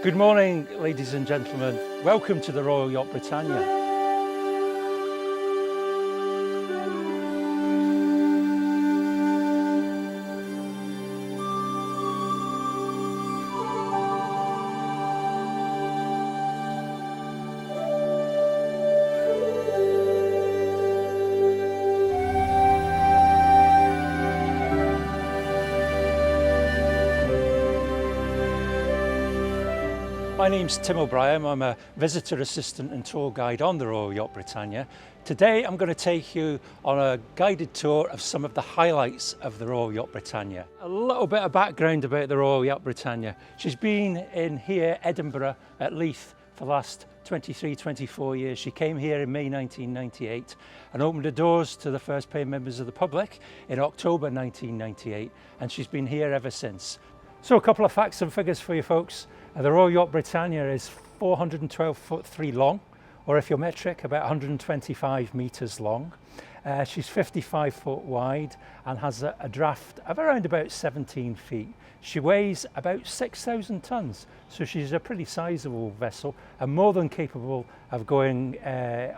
Good morning, ladies and gentlemen. Welcome to the Royal Yacht Britannia. My name's Tim O'Brien. I'm a visitor assistant and tour guide on the Royal Yacht Britannia. Today I'm going to take you on a guided tour of some of the highlights of the Royal Yacht Britannia. A little bit of background about the Royal Yacht Britannia. She's been in here, Edinburgh, at Leith for the last 24 years. She came here in May 1998 and opened the doors to the first paying members of the public in October 1998, and she's been here ever since. So a couple of facts and figures for you folks. The Royal Yacht Britannia is 412'3" long, or if you're metric, about 125 metres long. She's 55 foot wide and has a draft of around about 17 feet. She weighs about 6,000 tonnes, so she's a pretty sizable vessel and more than capable of going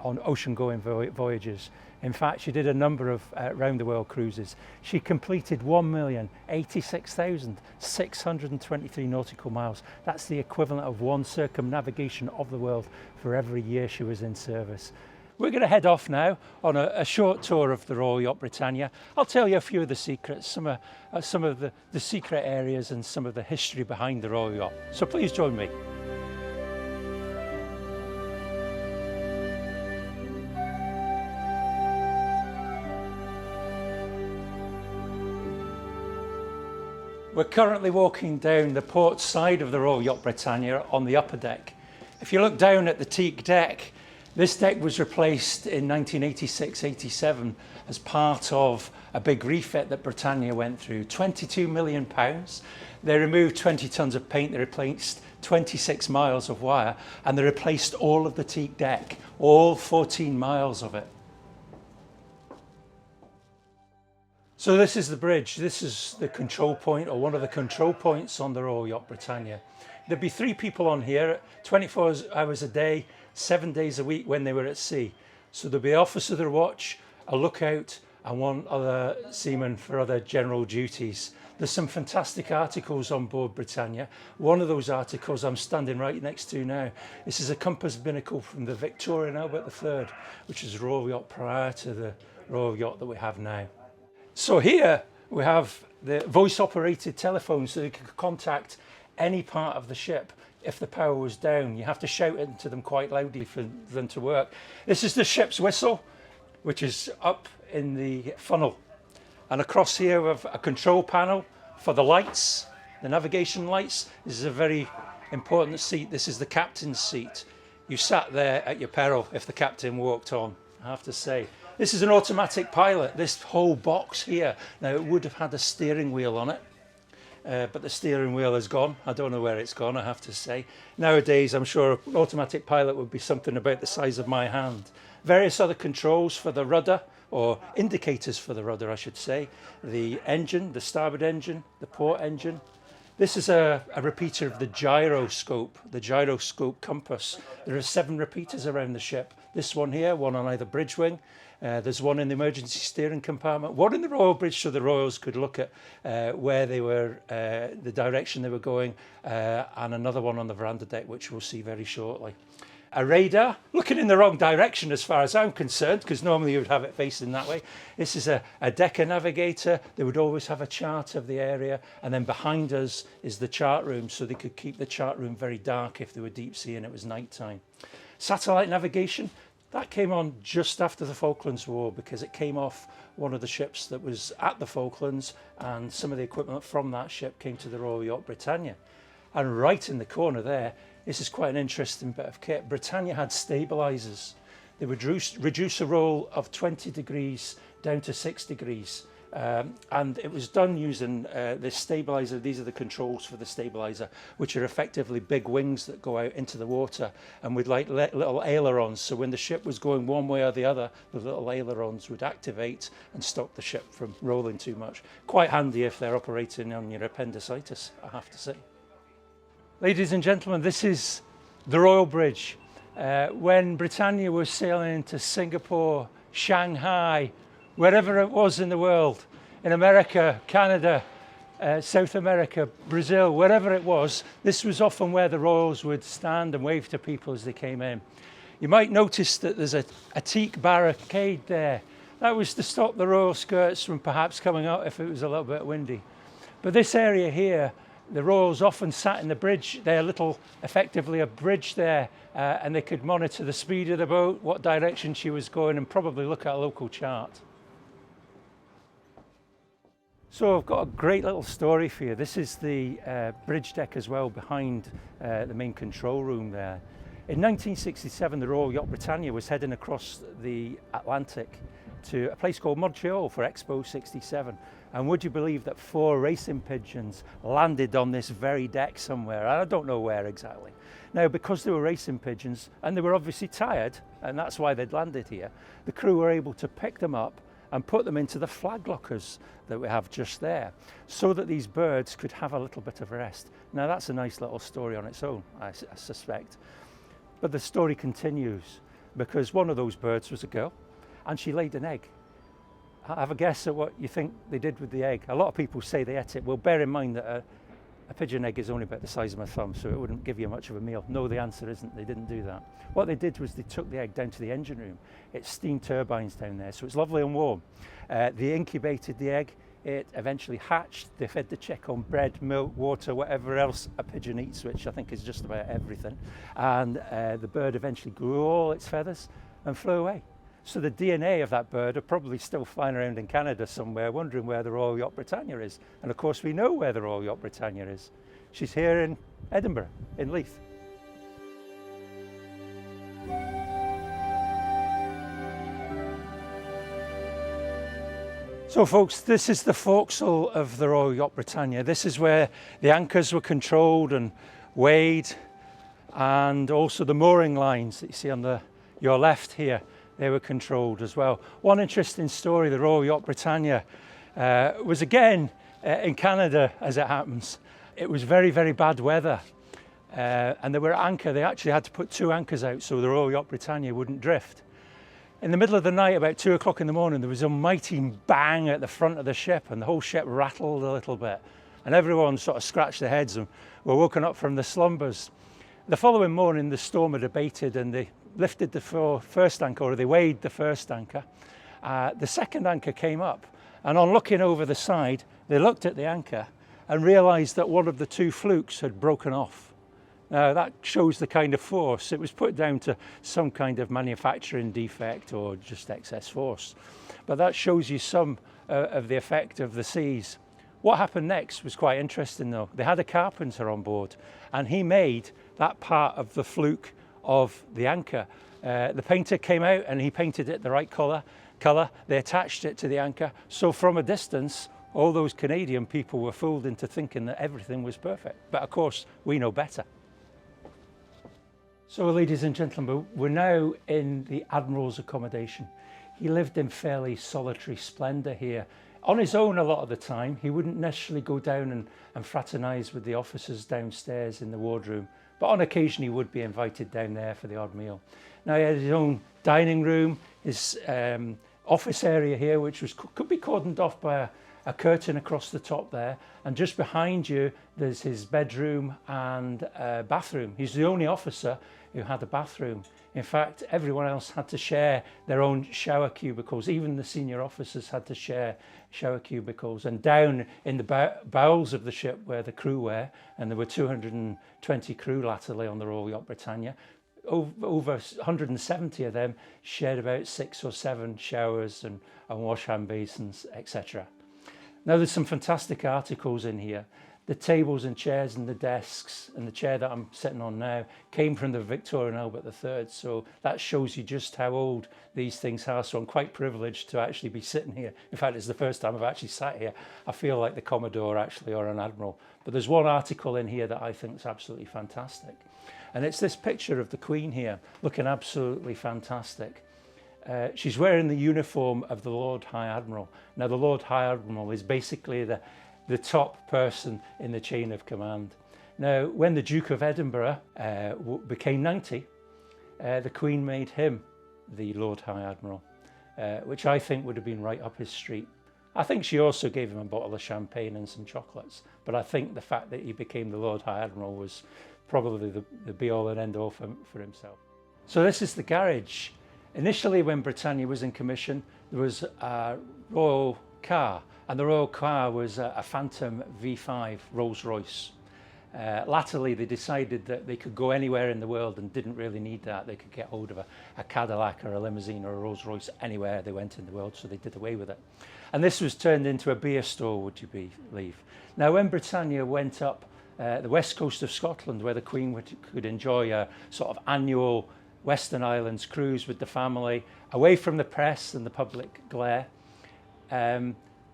on ocean-going voyages. In fact, she did a number of round-the-world cruises. She completed 1,086,623 nautical miles. That's the equivalent of one circumnavigation of the world for every year she was in service. We're going to head off now on a short tour of the Royal Yacht Britannia. I'll tell you a few of the secrets, some of the secret areas and some of the history behind the Royal Yacht. So please join me. We're currently walking down the port side of the Royal Yacht Britannia on the upper deck. If you look down at the teak deck, this deck was replaced in 1986-87 as part of a big refit that Britannia went through. £22 million. They removed 20 tonnes of paint, they replaced 26 miles of wire, and they replaced all of the teak deck, all 14 miles of it. So this is the bridge. This is the control point, or one of the control points on the Royal Yacht Britannia. There'd be 3 people on here 24 hours a day, 7 days a week when they were at sea. So there'd be an officer of the watch, a lookout, and one other seaman for other general duties. There's some fantastic articles on board Britannia. One of those articles I'm standing right next to now. This is a compass binnacle from the Victorian Albert III, which is a Royal Yacht prior to the Royal Yacht that we have now. So here we have the voice-operated telephone, so you can contact any part of the ship if the power was down. You have to shout into them quite loudly for them to work. This is the ship's whistle, which is up in the funnel. And across here we have a control panel for the lights, the navigation lights. This is a very important seat. This is the captain's seat. You sat there at your peril if the captain walked on, I have to say. This is an automatic pilot, this whole box here. Now it would have had a steering wheel on it, but the steering wheel is gone. I don't know where it's gone, I have to say. Nowadays I'm sure an automatic pilot would be something about the size of my hand. Various other controls for the rudder, or indicators for the rudder I should say. The engine, the starboard engine, the port engine. This is a repeater of the gyroscope compass. There are 7 repeaters around the ship. This one here, one on either bridge wing. There's one in the emergency steering compartment, one in the Royal Bridge so the Royals could look at where they were, the direction they were going, and another one on the veranda deck, which we'll see very shortly. A radar, looking in the wrong direction as far as I'm concerned, because normally you would have it facing that way. This is a decker navigator. They would always have a chart of the area, and then behind us is the chart room, so they could keep the chart room very dark if they were deep sea and it was night time. Satellite navigation, that came on just after the Falklands War because it came off one of the ships that was at the Falklands, and some of the equipment from that ship came to the Royal Yacht Britannia. And right in the corner there, this is quite an interesting bit of kit. Britannia had stabilisers. They would reduce a roll of 20 degrees down to 6 degrees. And it was done using this stabiliser. These are the controls for the stabiliser, which are effectively big wings that go out into the water and with like little ailerons. So when the ship was going one way or the other, the little ailerons would activate and stop the ship from rolling too much. Quite handy if they're operating on your appendicitis, I have to say. Ladies and gentlemen, this is the Royal Bridge. When Britannia was sailing to Singapore, Shanghai, wherever it was in the world, in America, Canada, South America, Brazil, wherever it was, this was often where the royals would stand and wave to people as they came in. You might notice that there's a teak barricade there. That was to stop the royal skirts from perhaps coming out if it was a little bit windy. But this area here, the royals often sat in the bridge. They're effectively a bridge there, and they could monitor the speed of the boat, what direction she was going, and probably look at a local chart. So I've got a great little story for you. This is the bridge deck as well, behind the main control room there. In 1967, the Royal Yacht Britannia was heading across the Atlantic to a place called Montreal for Expo 67. And would you believe that 4 racing pigeons landed on this very deck somewhere? I don't know where exactly. Now, because they were racing pigeons and they were obviously tired, and that's why they'd landed here, the crew were able to pick them up and put them into the flag lockers that we have just there, so that these birds could have a little bit of rest. Now, that's a nice little story on its own, I suspect. But the story continues, because one of those birds was a girl, and she laid an egg. Have a guess at what you think they did with the egg. A lot of people say they ate it. Well, bear in mind that a pigeon egg is only about the size of my thumb, so it wouldn't give you much of a meal. No, the answer isn't. They didn't do that. What they did was they took the egg down to the engine room. It's steam turbines down there, so it's lovely and warm. They incubated the egg. It eventually hatched. They fed the chick on bread, milk, water, whatever else a pigeon eats, which I think is just about everything. And the bird eventually grew all its feathers and flew away. So the DNA of that bird are probably still flying around in Canada somewhere, wondering where the Royal Yacht Britannia is. And of course we know where the Royal Yacht Britannia is. She's here in Edinburgh, in Leith. So folks, this is the forecastle of the Royal Yacht Britannia. This is where the anchors were controlled and weighed, and also the mooring lines that you see on your left here. They were controlled as well. One interesting story, the Royal Yacht Britannia was again in Canada, as it happens. It was very, very bad weather, and they were at anchor. They actually had to put 2 anchors out so the Royal Yacht Britannia wouldn't drift. In the middle of the night, about 2 o'clock in the morning, there was a mighty bang at the front of the ship, and the whole ship rattled a little bit, and everyone sort of scratched their heads and were woken up from the slumbers. The following morning, the storm had abated, and they lifted the first anchor, or they weighed the first anchor. The second anchor came up, and on looking over the side, they looked at the anchor and realised that one of the 2 flukes had broken off. Now that shows the kind of force. It was put down to some kind of manufacturing defect or just excess force. But that shows you some of the effect of the seas. What happened next was quite interesting though. They had a carpenter on board, and he made that part of the fluke of the anchor. The painter came out and he painted it the right colour. They attached it to the anchor. So from a distance, all those Canadian people were fooled into thinking that everything was perfect. But of course, we know better. So ladies and gentlemen, we're now in the Admiral's accommodation. He lived in fairly solitary splendour here. On his own a lot of the time. He wouldn't necessarily go down and fraternise with the officers downstairs in the wardroom, but on occasion he would be invited down there for the odd meal. Now he had his own dining room, his office area here, which could be cordoned off by a curtain across the top there, and just behind you there's his bedroom and bathroom. He's the only officer who had a bathroom. In fact, everyone else had to share their own shower cubicles. Even the senior officers had to share shower cubicles. And down in the bowels of the ship where the crew were, and there were 220 crew latterly on the Royal Yacht Britannia, over 170 of them shared about 6 or 7 showers and wash hand basins, etc. Now there's some fantastic articles in here. The tables and chairs and the desks and the chair that I'm sitting on now came from the Victorian Albert III, so that shows you just how old these things are. So I'm quite privileged to actually be sitting here. In fact, it's the first time I've actually sat here. I feel like the Commodore actually, or an Admiral. But there's one article in here that I think is absolutely fantastic, and it's this picture of the Queen here looking absolutely fantastic. She's wearing the uniform of the Lord High Admiral. Now the Lord High Admiral is basically the top person in the chain of command. Now, when the Duke of Edinburgh became 90, the Queen made him the Lord High Admiral, which I think would have been right up his street. I think she also gave him a bottle of champagne and some chocolates, but I think the fact that he became the Lord High Admiral was probably the be-all and end-all for himself. So this is the garage. Initially, when Britannia was in commission, there was a royal car, and the royal car was a Phantom V5 Rolls-Royce. Latterly, they decided that they could go anywhere in the world and didn't really need that. They could get hold of a Cadillac or a limousine or a Rolls-Royce anywhere they went in the world, so they did away with it. And this was turned into a beer store, would you believe? Now, when Britannia went up the west coast of Scotland, where the Queen could enjoy a sort of annual Western Islands cruise with the family, away from the press and the public glare,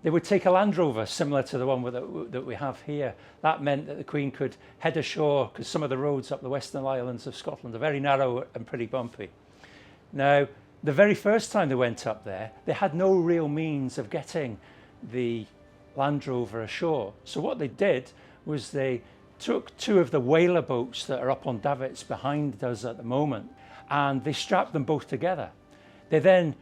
they would take a Land Rover similar to the one that we have here. That meant that the Queen could head ashore, because some of the roads up the Western Islands of Scotland are very narrow and pretty bumpy. Now, the very first time they went up there, they had no real means of getting the Land Rover ashore. So what they did was they took two of the whaler boats that are up on davits behind us at the moment, and they strapped them both together. They then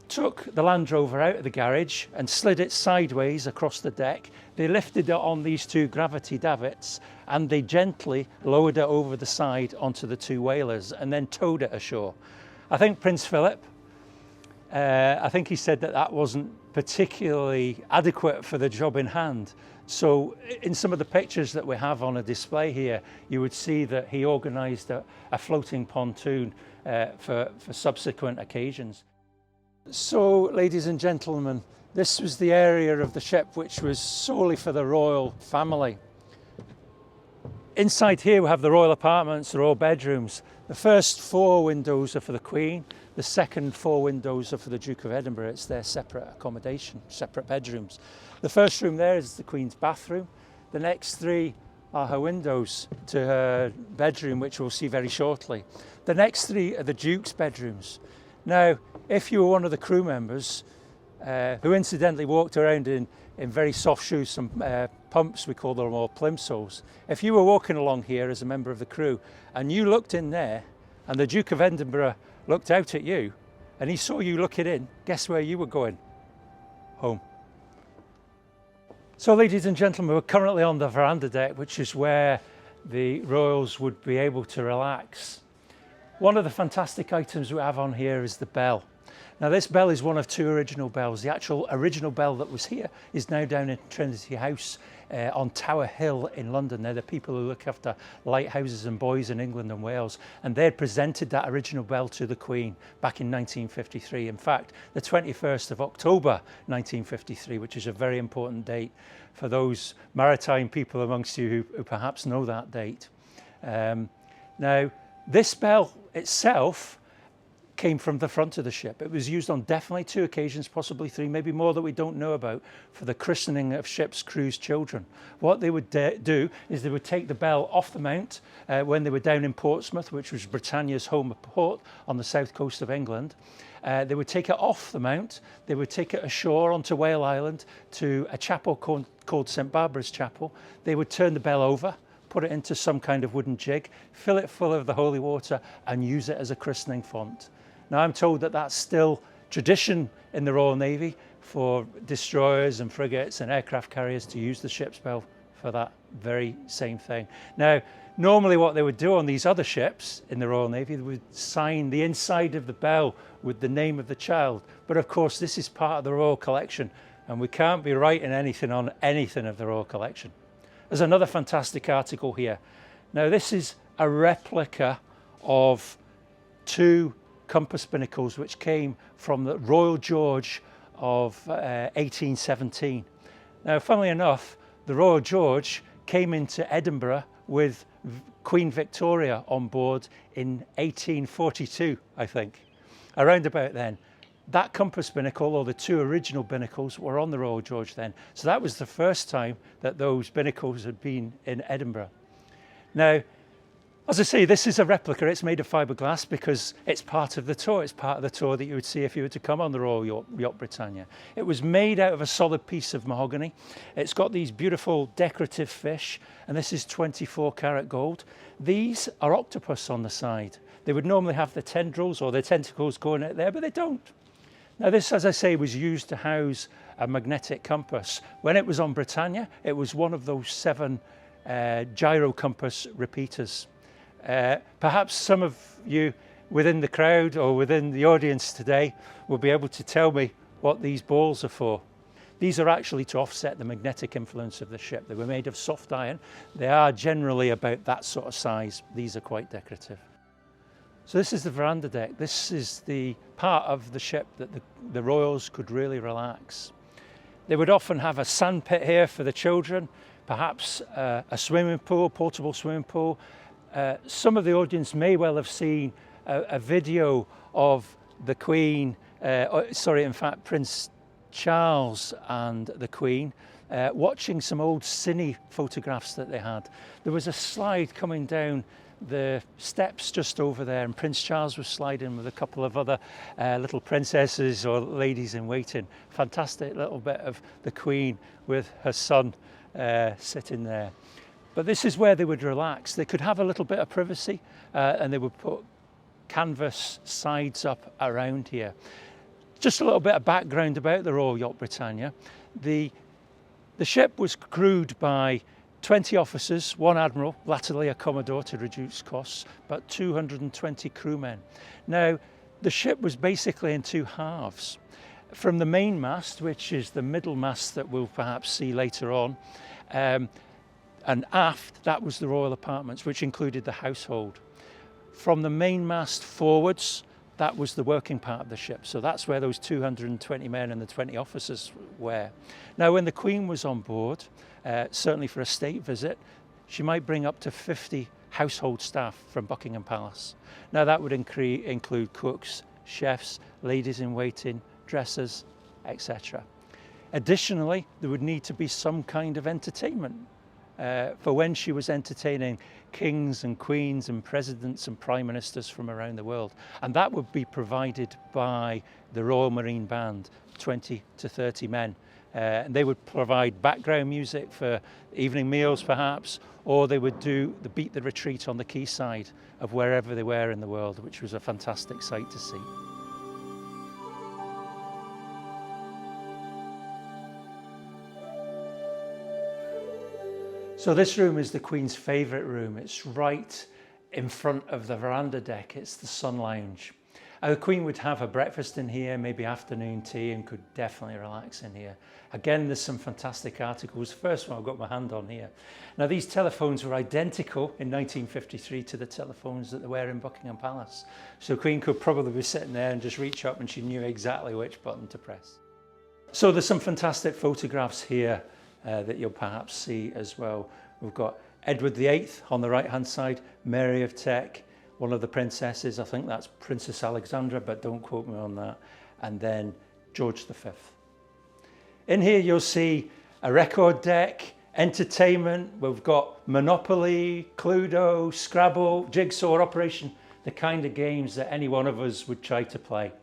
took the Land Rover out of the garage and slid it sideways across the deck. They lifted it on these two gravity davits, and they gently lowered it over the side onto the two whalers and then towed it ashore. I think Prince Philip, I think he said that wasn't particularly adequate for the job in hand. So in some of the pictures that we have on a display here, you would see that he organised a floating pontoon for subsequent occasions. So, ladies and gentlemen, this was the area of the ship which was solely for the royal family. Inside here we have the royal apartments, the royal bedrooms. The first 4 windows are for the Queen. The second 4 windows are for the Duke of Edinburgh. It's their separate accommodation, separate bedrooms. The first room there is the Queen's bathroom. The next 3 are her windows to her bedroom, which we'll see very shortly. The next 3 are the Duke's bedrooms. Now, if you were one of the crew members who incidentally walked around in very soft shoes, some pumps, we call them, or plimsolls, if you were walking along here as a member of the crew and you looked in there and the Duke of Edinburgh looked out at you and he saw you looking in, guess where you were going? Home. So, ladies and gentlemen, we're currently on the veranda deck, which is where the royals would be able to relax. One of the fantastic items we have on here is the bell. Now, this bell is one of 2 original bells. The actual original bell that was here is now down in Trinity House on Tower Hill in London. They're the people who look after lighthouses and buoys in England and Wales, and they had presented that original bell to the Queen back in 1953. In fact, the 21st of October 1953, which is a very important date for those maritime people amongst you who perhaps know that date. Now, this bell itself came from the front of the ship. It was used on definitely 2 occasions, possibly 3, maybe more that we don't know about, for the christening of ships' crew's children. What they would do is they would take the bell off the mount when they were down in Portsmouth, which was Britannia's home port on the south coast of England. They would take it off the mount, they would take it ashore onto Whale Island to a chapel called St Barbara's Chapel. They would turn the bell over, put it into some kind of wooden jig, fill it full of the holy water and use it as a christening font. Now, I'm told that that's still tradition in the Royal Navy for destroyers and frigates and aircraft carriers to use the ship's bell for that very same thing. Now, normally what they would do on these other ships in the Royal Navy, they would sign the inside of the bell with the name of the child. But of course, this is part of the Royal Collection, and we can't be writing anything on anything of the Royal Collection. There's another fantastic article here. Now, this is a replica of 2 compass binnacles which came from the Royal George of 1817. Now, funnily enough, the Royal George came into Edinburgh with Queen Victoria on board in 1842, I think, around about then. That compass binnacle, or the 2 original binnacles, were on the Royal George then. So that was the first time that those binnacles had been in Edinburgh. Now, As I say, this is a replica. It's made of fiberglass because it's part of the tour. It's part of the tour that you would see if you were to come on the Royal Yacht Britannia. It was made out of a solid piece of mahogany. It's got these beautiful decorative fish, and this is 24 karat gold. These are octopus on the side. They would normally have the tendrils or their tentacles going out there, but they don't. Now this, as I say, was used to house a magnetic compass. When it was on Britannia, it was one of those 7 gyro compass repeaters. Perhaps some of you within the crowd or within the audience today will be able to tell me what these balls are for. These are actually to offset the magnetic influence of the ship. They were made of soft iron. They are generally about that sort of size. These are quite decorative. So this is the veranda deck. This is the part of the ship that the royals could really relax. They would often have a sand pit here for the children, perhaps a swimming pool, portable swimming pool. Some of the audience may well have seen a video of the Queen, in fact Prince Charles and the Queen, watching some old cine photographs that they had. There was a slide coming down the steps just over there, and Prince Charles was sliding with a couple of other little princesses or ladies in waiting. Fantastic little bit of the Queen with her son sitting there. But this is where they would relax. They could have a little bit of privacy, and they would put canvas sides up around here. Just a little bit of background about the Royal Yacht Britannia. The ship was crewed by 20 officers, 1 Admiral, latterly a Commodore to reduce costs, but 220 crewmen. Now, the ship was basically in 2 halves. From the main mast, which is the middle mast that we'll perhaps see later on, and aft, that was the royal apartments, which included the household. From the main mast forwards, that was the working part of the ship. So that's where those 220 men and the 20 officers were. Now, when the Queen was on board, certainly for a state visit, she might bring up to 50 household staff from Buckingham Palace. Now that would include cooks, chefs, ladies in waiting, dressers, etc. Additionally, there would need to be some kind of entertainment for when she was entertaining kings and queens and presidents and prime ministers from around the world. And that would be provided by the Royal Marine Band, 20 to 30 men. And they would provide background music for evening meals perhaps, or they would do the beat the retreat on the quayside of wherever they were in the world, which was a fantastic sight to see. So this room is the Queen's favourite room. It's right in front of the veranda deck. It's the sun lounge. The Queen would have her breakfast in here, maybe afternoon tea, and could definitely relax in here. Again, there's some fantastic articles. The first one I've got my hand on here. Now, these telephones were identical in 1953 to the telephones that they were in Buckingham Palace. So the Queen could probably be sitting there and just reach up and she knew exactly which button to press. So there's some fantastic photographs here that you'll perhaps see as well. We've got Edward VIII on the right hand side, Mary of Teck, one of the princesses, I think that's Princess Alexandra, but don't quote me on that, and then George V. In here you'll see a record deck, entertainment, we've got Monopoly, Cluedo, Scrabble, Jigsaw, Operation, the kind of games that any one of us would try to play.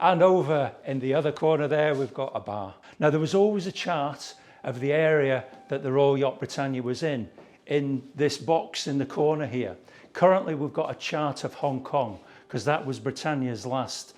And over in the other corner there we've got a bar. Now there was always a chart of the area that the Royal Yacht Britannia was in this box in the corner here. Currently we've got a chart of Hong Kong because that was Britannia's last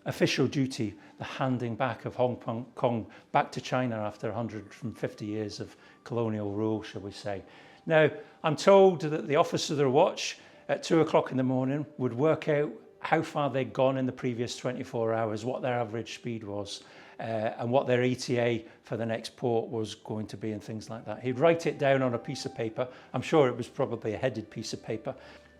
official duty, the handing back of Hong Kong back to China after 150 years of colonial rule, shall we say. Now, I'm told that the officer of the watch at 2 o'clock in the morning would work out how far they'd gone in the previous 24 hours, what their average speed was, and what their ETA for the next port was going to be and things like that. He'd write it down on a piece of paper. I'm sure it was probably a headed piece of paper.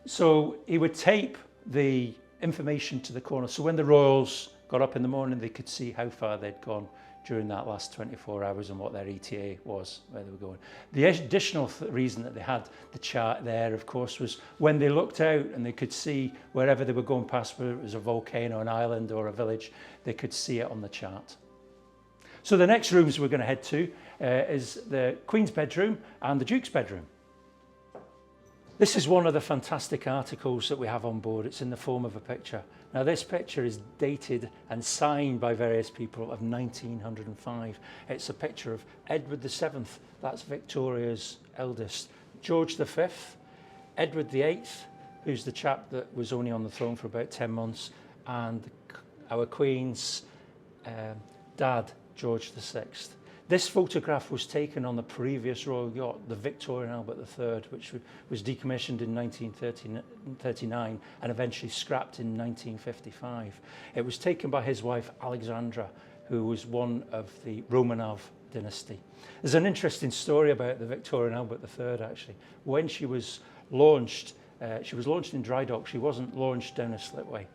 So he would tape the information to the corner. So when the royals got up in the morning, they could see how far they'd gone during that last 24 hours and what their ETA was, where they were going. The additional reason that they had the chart there, of course, was when they looked out and they could see wherever they were going past, whether it was a volcano, an island or a village, they could see it on the chart. So the next rooms we're going to head to is the Queen's bedroom and the Duke's bedroom. This is one of the fantastic articles that we have on board. It's in the form of a picture. Now this picture is dated and signed by various people of 1905. It's a picture of Edward VII, that's Victoria's eldest, George V, Edward VIII, who's the chap that was only on the throne for about 10 months, and our Queen's dad, George VI. This photograph was taken on the previous Royal Yacht, the Victoria and Albert III, which was decommissioned in 1939 and eventually scrapped in 1955. It was taken by his wife Alexandra, who was one of the Romanov dynasty. There's an interesting story about the Victoria and Albert III actually. When she was launched in dry dock. She wasn't launched down a slipway.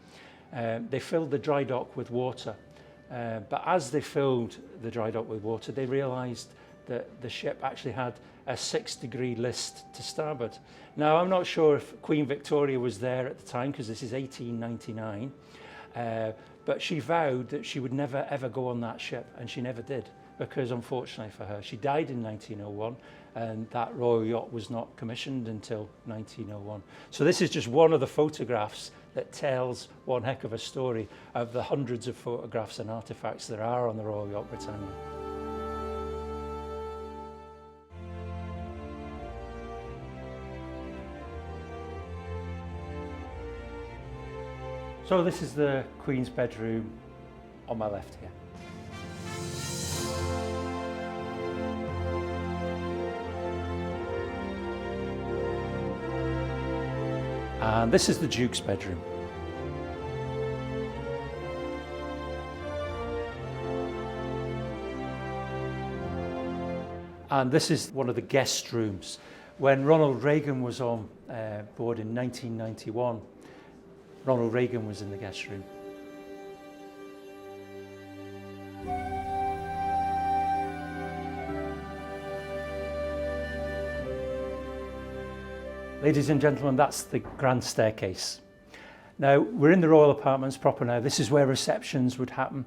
They filled the dry dock with water. But as they filled the dry dock with water, they realised that the ship actually had a 6-degree list to starboard. Now, I'm not sure if Queen Victoria was there at the time, because this is 1899, but she vowed that she would never ever go on that ship, and she never did, because unfortunately for her, she died in 1901, and that Royal Yacht was not commissioned until 1901. So this is just one of the photographs that tells one heck of a story of the hundreds of photographs and artifacts there are on the Royal Yacht Britannia. So this is the Queen's bedroom on my left here. And this is the Duke's bedroom. And this is one of the guest rooms. When Ronald Reagan was on board in 1991, Ronald Reagan was in the guest room. Ladies and gentlemen, that's the grand staircase. Now, we're in the royal apartments proper now. This is where receptions would happen.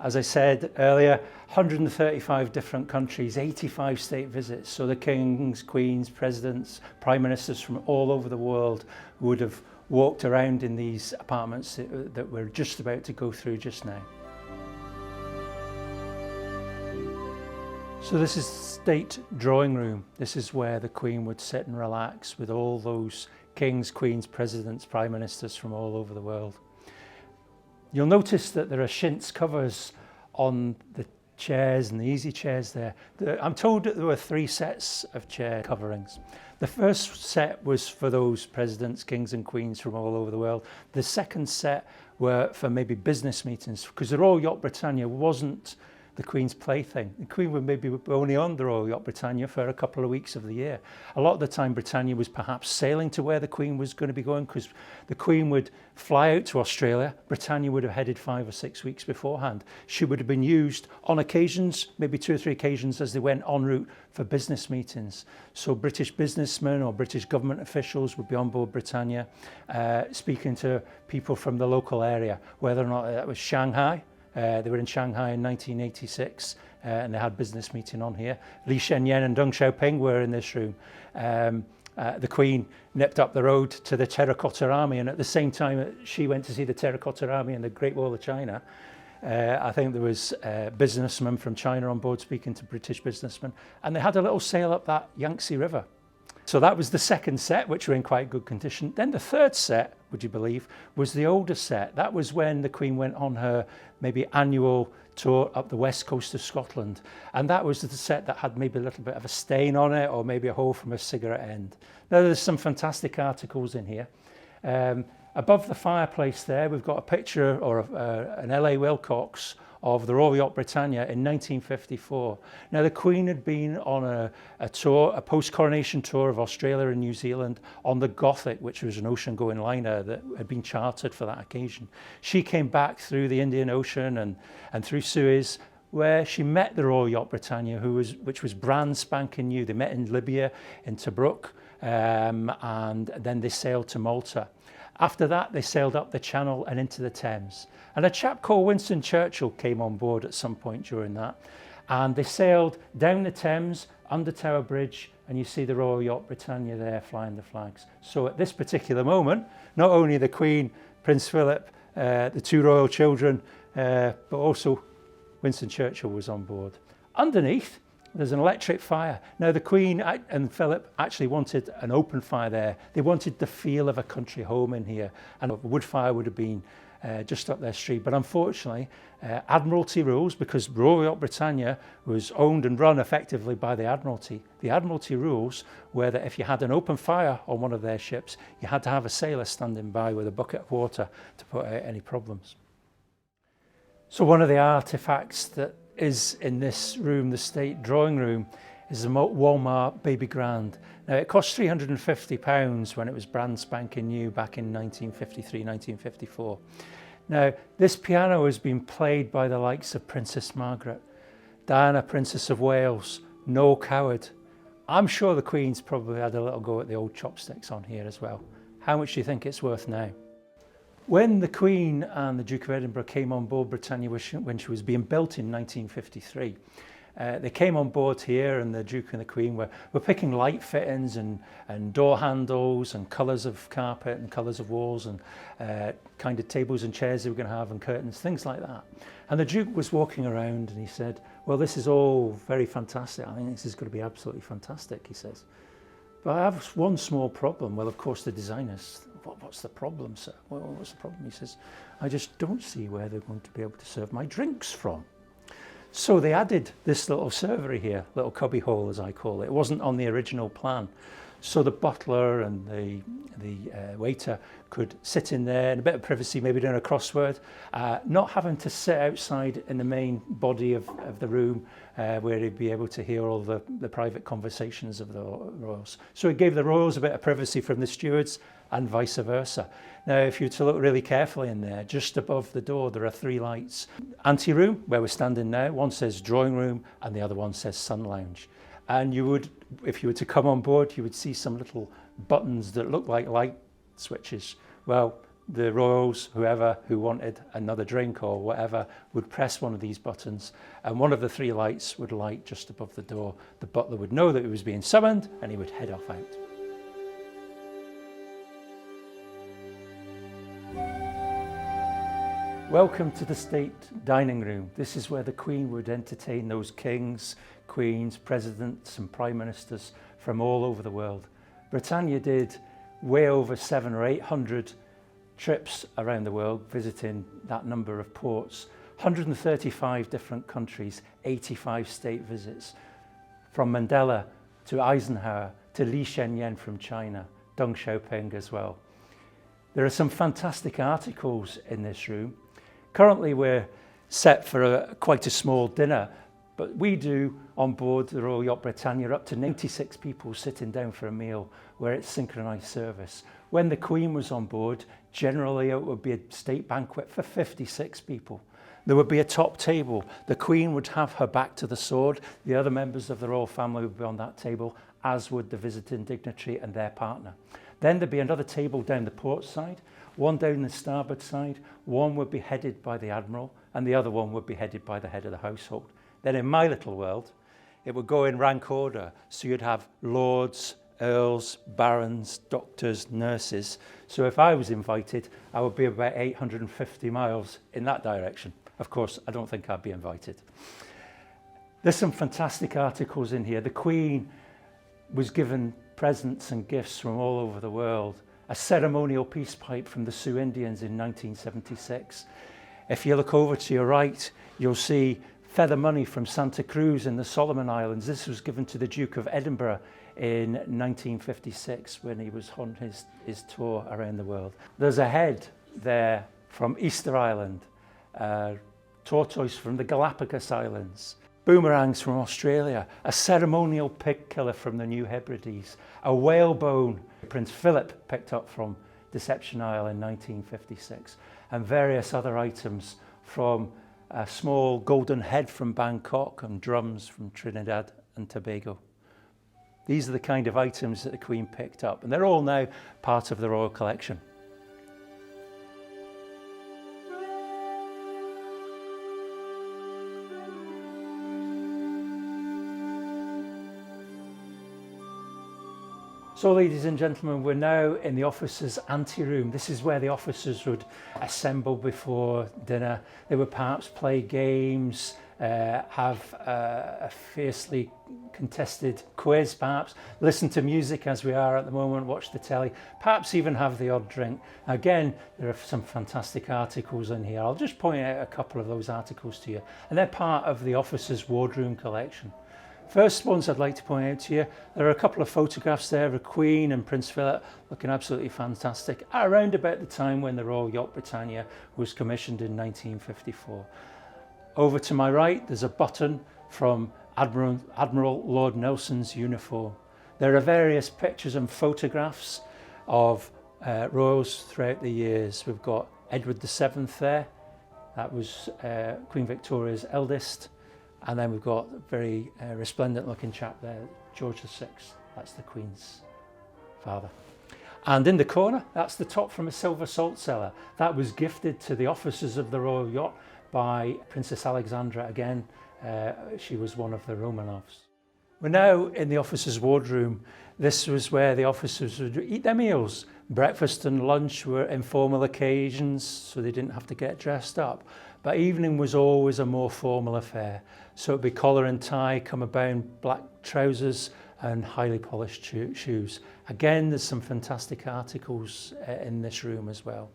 As I said earlier, 135 different countries, 85 state visits. So the kings, queens, presidents, prime ministers from all over the world would have walked around in these apartments that we're just about to go through just now. So this is the state drawing room. This is where the Queen would sit and relax with all those kings, queens, presidents, prime ministers from all over the world. You'll notice that there are chintz covers on the chairs and the easy chairs there. I'm told that there were 3 sets of chair coverings. The first set was for those presidents, kings and queens from all over the world. The second set were for maybe business meetings, because the Royal Yacht Britannia wasn't the Queen's plaything. The Queen would maybe only on the Royal Yacht Britannia for a couple of weeks of the year. A lot of the time Britannia was perhaps sailing to where the Queen was going to be going, because the Queen would fly out to Australia. Britannia would have headed 5 or 6 weeks beforehand. She would have been used on occasions, maybe 2 or 3 occasions, as they went en route for business meetings. So British businessmen or British government officials would be on board Britannia, speaking to people from the local area, whether or not that was Shanghai. They were in Shanghai in 1986 and they had business meeting on here. Li Shenyan and Deng Xiaoping were in this room. The Queen nipped up the road to the Terracotta Army, and at the same time she went to see the Terracotta Army and the Great Wall of China, I think there was businessmen from China on board speaking to British businessmen, and they had a little sail up that Yangtze River. So that was the second set, which were in quite good condition. Then the third set, would you believe, was the older set. That was when the Queen went on her maybe annual tour up the west coast of Scotland. And that was the set that had maybe a little bit of a stain on it, or maybe a hole from a cigarette end. Now there's some fantastic articles in here. Above the fireplace there, we've got a picture or an L.A. Wilcox of the Royal Yacht Britannia in 1954. Now the Queen had been on a tour, a post-coronation tour of Australia and New Zealand on the Gothic, which was an ocean-going liner that had been chartered for that occasion. She came back through the Indian Ocean and through Suez, where she met the Royal Yacht Britannia, which was brand spanking new. They met in Libya, in Tobruk, and then they sailed to Malta. After that, they sailed up the Channel and into the Thames. And a chap called Winston Churchill came on board at some point during that. And they sailed down the Thames under Tower Bridge, and you see the Royal Yacht Britannia there flying the flags. So at this particular moment, not only the Queen, Prince Philip, the two royal children, but also Winston Churchill was on board. Underneath, there's an electric fire. Now the Queen and Philip actually wanted an open fire there. They wanted the feel of a country home in here, and a wood fire would have been just up their street. But unfortunately, Admiralty rules, because Royal Yacht Britannia was owned and run effectively by the Admiralty rules were that if you had an open fire on one of their ships, you had to have a sailor standing by with a bucket of water to put out any problems. So one of the artifacts that is in this room, the state drawing room, is a Walmart Baby Grand. Now it cost £350 when it was brand spanking new back in 1953, 1954. Now this piano has been played by the likes of Princess Margaret, Diana, Princess of Wales, Noel Coward. I'm sure the Queen's probably had a little go at the old chopsticks on here as well. How much do you think it's worth now? When the Queen and the Duke of Edinburgh came on board Britannia when she was being built in 1953, they came on board here, and the Duke and the Queen were picking light fittings and door handles and colours of carpet and colours of walls and kind of tables and chairs they were going to have and curtains, things like that. And the Duke was walking around and he said, well, this is all very fantastic. I think this is going to be absolutely fantastic, he says. But I have one small problem. Well, of course, the designers, what's the problem, sir? Well, what's the problem? He says, I just don't see where they're going to be able to serve my drinks from. So they added this little servery here, little cubby hole as I call it. It wasn't on the original plan. So the butler and the waiter could sit in there in a bit of privacy, maybe doing a crossword, not having to sit outside in the main body of the room where they'd be able to hear all the private conversations of the royals. So it gave the royals a bit of privacy from the stewards and vice versa. Now, if you were to look really carefully in there, just above the door, there are 3 lights. Ante-room, where we're standing now, one says drawing room and the other one says sun lounge. And you would, if you were to come on board, you would see some little buttons that look like light switches. Well, the royals, whoever who wanted another drink or whatever, would press one of these buttons and one of the 3 lights would light just above the door. The butler would know that he was being summoned and he would head off out. Welcome to the state dining room. This is where the Queen would entertain those kings, queens, presidents and prime ministers from all over the world. Britannia did way over 700 or 800 trips around the world, visiting that number of ports, 135 different countries, 85 state visits, from Mandela to Eisenhower to Li Shenyan from China, Deng Xiaoping as well. There are some fantastic articles in this room. Currently we're set for quite a small dinner, but we do on board the Royal Yacht Britannia up to 96 people sitting down for a meal where it's synchronised service. When the Queen was on board, generally it would be a state banquet for 56 people. There would be a top table. The Queen would have her back to the sword. The other members of the royal family would be on that table, as would the visiting dignitary and their partner. Then there'd be another table down the port side, one down the starboard side. One would be headed by the Admiral and the other one would be headed by the head of the household. Then in my little world, it would go in rank order. So you'd have lords, earls, barons, doctors, nurses. So if I was invited, I would be about 850 miles in that direction. Of course, I don't think I'd be invited. There's some fantastic articles in here. The Queen was given presents and gifts from all over the world. A ceremonial peace pipe from the Sioux Indians in 1976. If you look over to your right, you'll see feather money from Santa Cruz in the Solomon Islands. This was given to the Duke of Edinburgh in 1956 when he was on his tour around the world. There's a head there from Easter Island, tortoise from the Galapagos Islands, boomerangs from Australia, a ceremonial pig killer from the New Hebrides, a whalebone Prince Philip picked up from Deception Isle in 1956, and various other items from a small golden head from Bangkok and drums from Trinidad and Tobago. These are the kind of items that the Queen picked up, and they're all now part of the royal collection. So ladies and gentlemen, we're now in the officers' ante-room. This is where the officers would assemble before dinner. They would perhaps play games, have a fiercely contested quiz perhaps, listen to music as we are at the moment, watch the telly, perhaps even have the odd drink. Again, there are some fantastic articles in here. I'll just point out a couple of those articles to you, and they're part of the officers' wardroom collection. First ones I'd like to point out to you, there are a couple of photographs there of the Queen and Prince Philip looking absolutely fantastic around about the time when the Royal Yacht Britannia was commissioned in 1954. Over to my right there's a button from Admiral Lord Nelson's uniform. There are various pictures and photographs of royals throughout the years. We've got Edward VII there, that was Queen Victoria's eldest. And then we've got a very resplendent looking chap there, George VI, that's the Queen's father. And in the corner, that's the top from a silver salt cellar. That was gifted to the officers of the Royal Yacht by Princess Alexandra. Again, she was one of the Romanovs. We're now in the officers' wardroom. This was where the officers would eat their meals. Breakfast and lunch were informal occasions, so they didn't have to get dressed up. But evening was always a more formal affair. So it'd be collar and tie, cummerbund black trousers and highly polished shoes. Again, there's some fantastic articles in this room as well.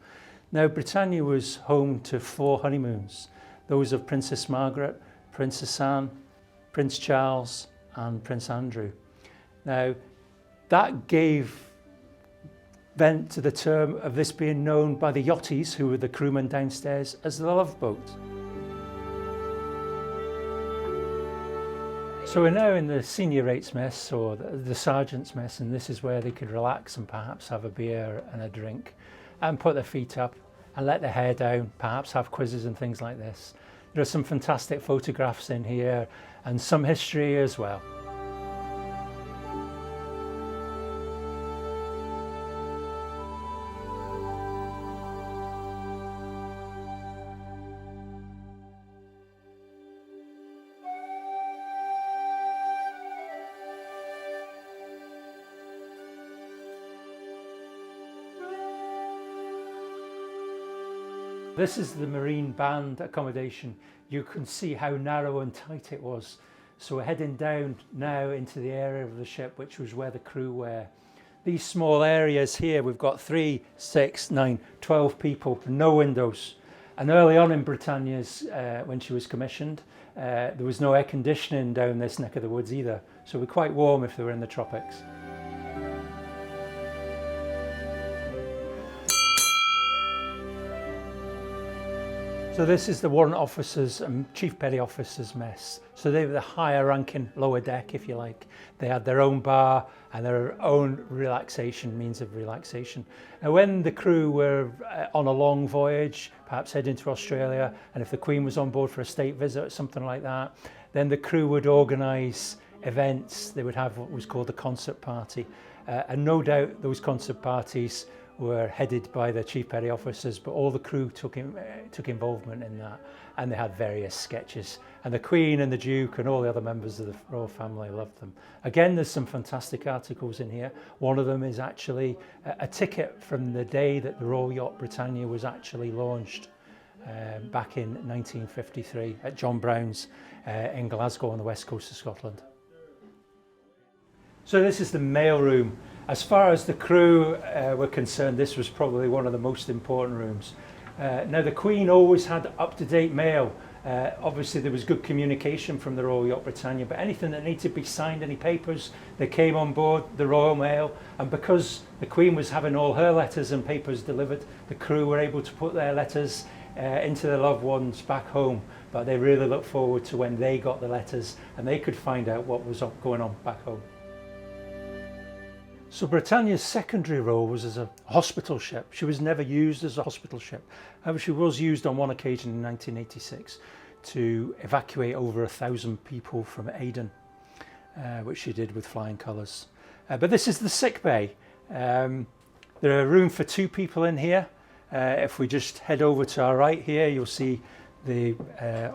Now, Britannia was home to 4 honeymoons. Those of Princess Margaret, Princess Anne, Prince Charles and Prince Andrew. Now, that gave vent to the term of this being known by the yachties, who were the crewmen downstairs, as the love boat. So we're now in the senior rates mess, or the sergeant's mess, and this is where they could relax and perhaps have a beer and a drink and put their feet up and let their hair down, perhaps have quizzes and things like this. There are some fantastic photographs in here and some history as well. This is the marine band accommodation. You can see how narrow and tight it was. So we're heading down now into the area of the ship, which was where the crew were. These small areas here, we've got 3, 6, 9, 12 people, no windows. And early on in Britannia's, when she was commissioned, there was no air conditioning down this neck of the woods either. So we're quite warm if they were in the tropics. So this is the warrant officers and chief petty officers mess. So they were the higher ranking lower deck, if you like. They had their own bar and their own means of relaxation. And when the crew were on a long voyage, perhaps heading to Australia, and if the Queen was on board for a state visit or something like that, then the crew would organise events. They would have what was called a concert party. And no doubt those concert parties were headed by the chief petty officers, but all the crew took involvement in that, and they had various sketches. And the Queen and the Duke and all the other members of the royal family loved them. Again, there's some fantastic articles in here. One of them is actually a ticket from the day that the Royal Yacht Britannia was actually launched back in 1953 at John Brown's in Glasgow on the west coast of Scotland. So this is the mail room. As far as the crew were concerned, this was probably one of the most important rooms. Now the Queen always had up-to-date mail. Obviously there was good communication from the Royal Yacht Britannia, but anything that needed to be signed, any papers, they came on board the Royal Mail, and because the Queen was having all her letters and papers delivered, the crew were able to put their letters into their loved ones back home. But they really looked forward to when they got the letters and they could find out what was going on back home. So Britannia's secondary role was as a hospital ship. She was never used as a hospital ship. However, she was used on one occasion in 1986 to evacuate over 1,000 people from Aden, which she did with flying colours. But this is the sick bay. There are room for 2 people in here. If we just head over to our right here, you'll see the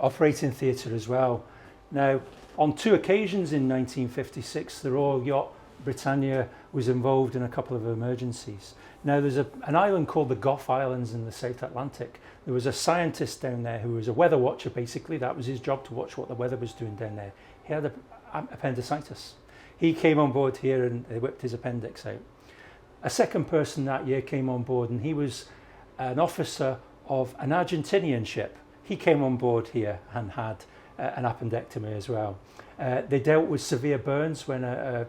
operating theatre as well. Now, on 2 occasions in 1956, the Royal Yacht Britannia was involved in a couple of emergencies. Now there's an island called the Gough Islands in the South Atlantic. There was a scientist down there who was a weather watcher basically. That was his job, to watch what the weather was doing down there. He had appendicitis. He came on board here and they whipped his appendix out. A second person that year came on board, and he was an officer of an Argentinian ship. He came on board here and had an appendectomy as well. They dealt with severe burns when a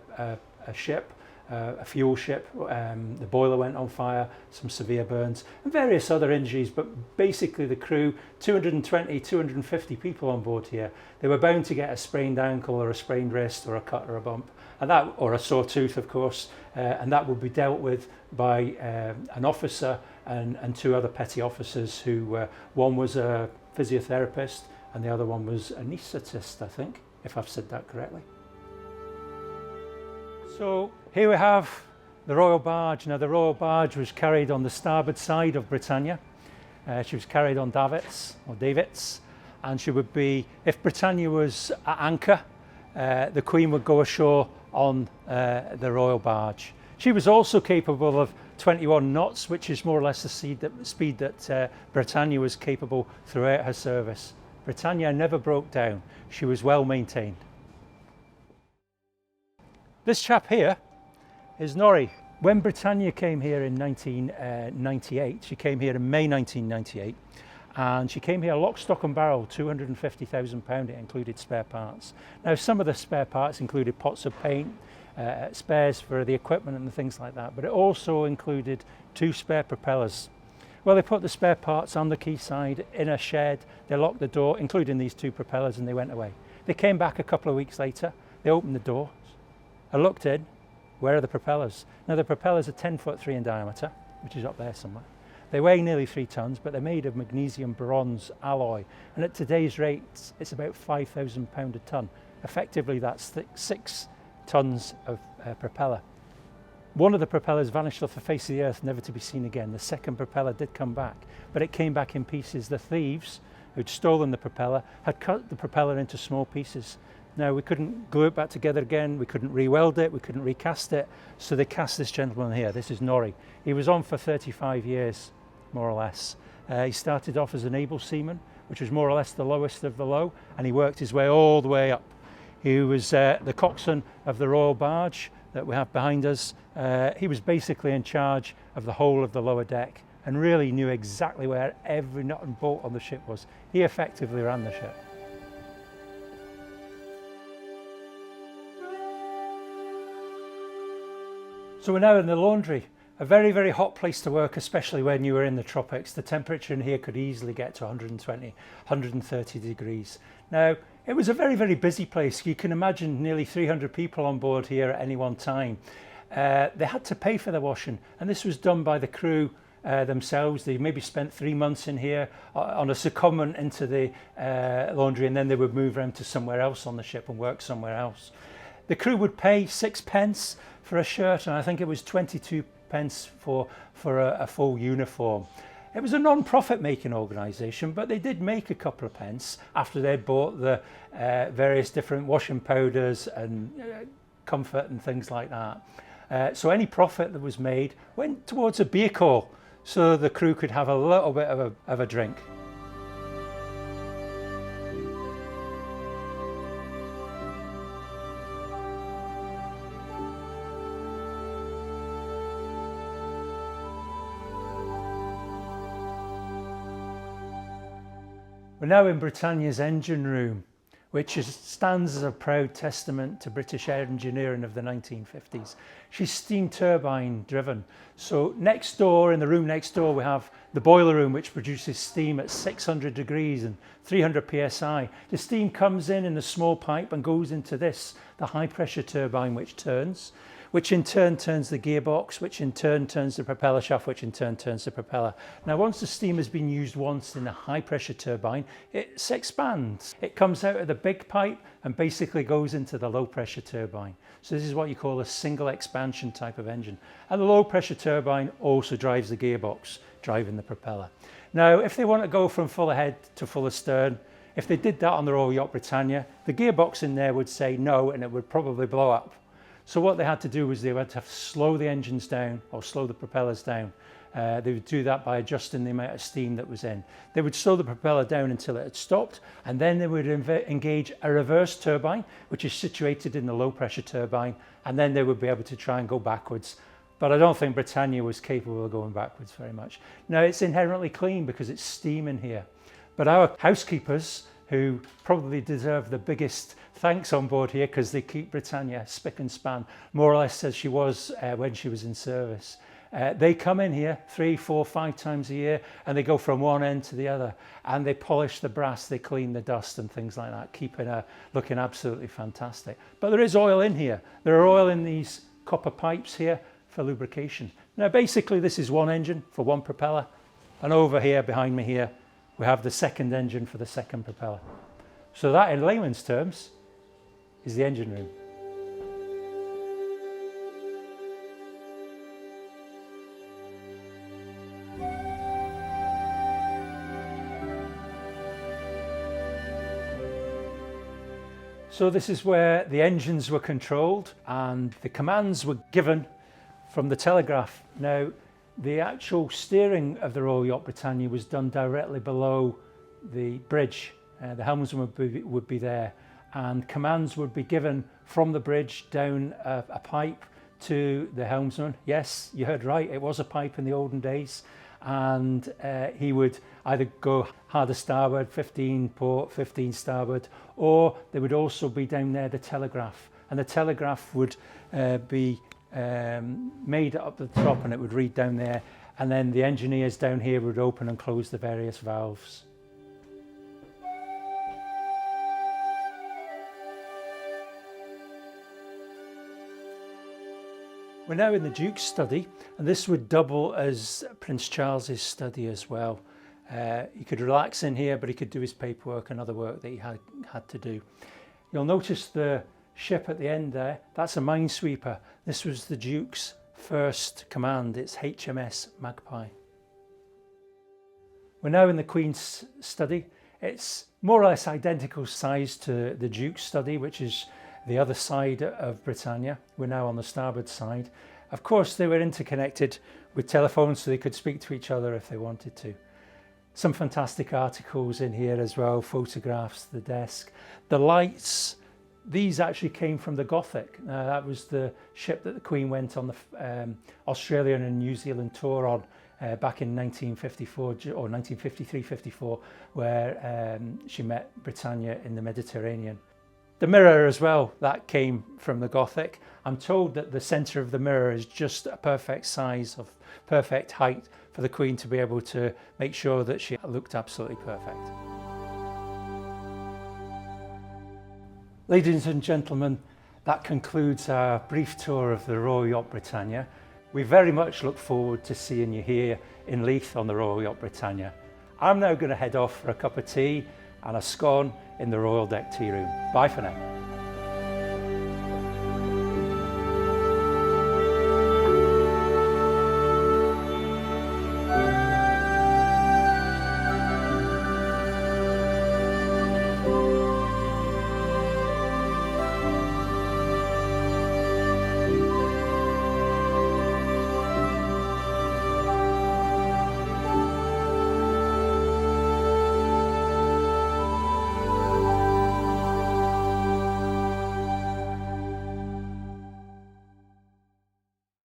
ship, a fuel ship, the boiler went on fire, some severe burns and various other injuries, but basically the crew, 220, 250 people on board here, they were bound to get a sprained ankle or a sprained wrist or a cut or a bump, and that, or a sore tooth of course, and that would be dealt with by an officer and two other petty officers who, one was a physiotherapist and the other one was an anaesthetist, I think, if I've said that correctly. So here we have the Royal Barge. Now the Royal Barge was carried on the starboard side of Britannia. She was carried on davits or davits, and she would be, if Britannia was at anchor, the Queen would go ashore on the Royal Barge. She was also capable of 21 knots, which is more or less the speed that Britannia was capable throughout her service. Britannia never broke down. She was well maintained. This chap here is Norrie. When Britannia came here in 1998, she came here in May 1998, and she came here lock, stock and barrel, £250,000. It included spare parts. Now some of the spare parts included pots of paint, spares for the equipment and things like that, but it also included 2 spare propellers. Well, they put the spare parts on the quayside in a shed, they locked the door, including these 2 propellers, and they went away. They came back a couple of weeks later, they opened the door, I looked in, where are the propellers? Now the propellers are 10'3" in diameter, which is up there somewhere. They weigh nearly 3 tons, but they're made of magnesium bronze alloy, and at today's rates it's about £5,000 a ton. Effectively that's 6 tons of propeller. One of the propellers vanished off the face of the earth, never to be seen again. The second propeller did come back, but it came back in pieces. The thieves who'd stolen the propeller had cut the propeller into small pieces. Now we couldn't glue it back together again, we couldn't re-weld it, we couldn't recast it, so they cast this gentleman here. This is Norrie. He was on for 35 years, more or less. He started off as an able seaman, which was more or less the lowest of the low, and he worked his way all the way up. He was the coxswain of the Royal Barge that we have behind us. He was basically in charge of the whole of the lower deck and really knew exactly where every nut and bolt on the ship was. He effectively ran the ship. So we're now in the laundry, a very, very hot place to work, especially when you were in the tropics. The temperature in here could easily get to 120, 130 degrees. Now, it was a very, very busy place. You can imagine nearly 300 people on board here at any one time. They had to pay for their washing, and this was done by the crew themselves. They maybe spent 3 months in here on a secondment into the laundry, and then they would move around to somewhere else on the ship and work somewhere else. The crew would pay 6p for a shirt, and I think it was 22p for a full uniform. It was a non-profit making organisation, but they did make a couple of pence after they'd bought the various different washing powders and comfort and things like that. So any profit that was made went towards a beer call, so the crew could have a little bit of a drink. We're now in Britannia's engine room, which stands as a proud testament to British engineering of the 1950s. She's steam turbine driven. So next door, in the room next door, we have the boiler room, which produces steam at 600 degrees and 300 psi. The steam comes in a small pipe and goes into this, the high pressure turbine, which in turn turns the gearbox, which in turn turns the propeller shaft, which in turn turns the propeller. Now once the steam has been used once in a high pressure turbine, it expands. It comes out of the big pipe and basically goes into the low pressure turbine. So this is what you call a single expansion type of engine. And the low pressure turbine also drives the gearbox, driving the propeller. Now if they want to go from full ahead to full astern, if they did that on the Royal Yacht Britannia, the gearbox in there would say no, and it would probably blow up. So what they had to do was they had to slow the engines down or slow the propellers down. They would do that by adjusting the amount of steam that was in. They would slow the propeller down until it had stopped, and then they would engage a reverse turbine, which is situated in the low pressure turbine, and then they would be able to try and go backwards. But I don't think Britannia was capable of going backwards very much. Now, it's inherently clean because it's steam in here. But our housekeepers, who probably deserve the biggest thanks on board here because they keep Britannia spick and span, more or less as she was when she was in service. They come in here 3, 4, 5 times a year, and they go from one end to the other, and they polish the brass, they clean the dust and things like that, keeping her looking absolutely fantastic. But there is oil in here. There are oil in these copper pipes here for lubrication. Now basically this is one engine for one propeller, and over here behind me here we have the second engine for the second propeller. So that, in layman's terms, is the engine room. So this is where the engines were controlled and the commands were given from the telegraph. Now, the actual steering of the Royal Yacht Britannia was done directly below the bridge. The helmsman would be there, and commands would be given from the bridge down a pipe to the helmsman. Yes, you heard right, it was a pipe in the olden days, and he would either go harder starboard, 15 port, 15 starboard, or there would also be down there the telegraph, and the telegraph would be made up at the top, and it would read down there, and then the engineers down here would open and close the various valves. We're now in the Duke's study, and this would double as Prince Charles's study as well. He could relax in here, but he could do his paperwork and other work that he had to do. You'll notice the ship at the end there, that's a minesweeper. This was the Duke's first command, it's HMS Magpie. We're now in the Queen's study. It's more or less identical size to the Duke's study, which is the other side of Britannia. We're now on the starboard side. Of course, they were interconnected with telephones so they could speak to each other if they wanted to. Some fantastic articles in here as well, photographs, the desk. The lights, these actually came from the Gothic. That was the ship that the Queen went on the Australian and New Zealand tour on back in 1954 or 1953-54, where she met Britannia in the Mediterranean. The mirror as well, that came from the Gothic. I'm told that the centre of the mirror is just a perfect size, of perfect height for the Queen to be able to make sure that she looked absolutely perfect. Ladies and gentlemen, that concludes our brief tour of the Royal Yacht Britannia. We very much look forward to seeing you here in Leith on the Royal Yacht Britannia. I'm now going to head off for a cup of tea and a scone in the Royal Deck Tea Room. Bye for now.